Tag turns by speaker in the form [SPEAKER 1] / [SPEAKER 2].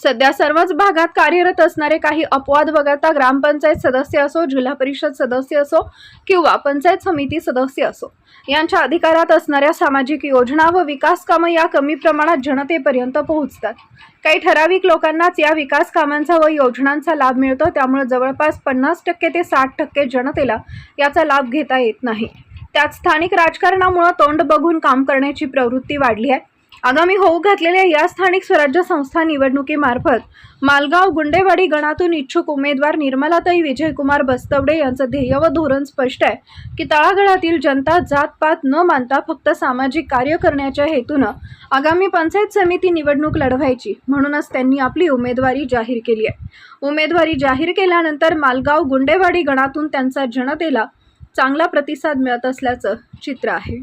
[SPEAKER 1] सध्या सर्वच भागात कार्यरत असणारे काही अपवाद वगळता ग्रामपंचायत सदस्य असो, जिल्हा परिषद सदस्य असो किंवा पंचायत समिती सदस्य असो, यांच्या अधिकारात असणाऱ्या सामाजिक योजना व विकास कामं या कमी प्रमाणात जनतेपर्यंत पोहोचतात। काही ठराविक लोकांनाच या विकास कामांचा व योजनांचा लाभ मिळतो, त्यामुळे जवळपास 50% ते 60% जनतेला याचा लाभ घेता येत नाही। त्यात स्थानिक राजकारणामुळे तोंड बघून काम करण्याची प्रवृत्ती वाढली आहे। आगामी होऊ घातलेल्या या स्थानिक स्वराज्य संस्था निवडणुकीमार्फत मालगाव गुंडेवाडी गणातून इच्छुक उमेदवार निर्मलाताई विजयकुमार बस्तवडे यांचं ध्येय व धोरण स्पष्ट आहे की तळागाळातील जनता जातपात न मानता फक्त सामाजिक कार्य करण्याच्या हेतूनं आगामी पंचायत समिती निवडणूक लढवायची, म्हणूनच त्यांनी आपली उमेदवारी जाहीर केली आहे। उमेदवारी जाहीर केल्यानंतर मालगाव गुंडेवाडी गणातून त्यांचा जनतेला चांगला प्रतिसाद मिळत असल्याचं चित्र आहे।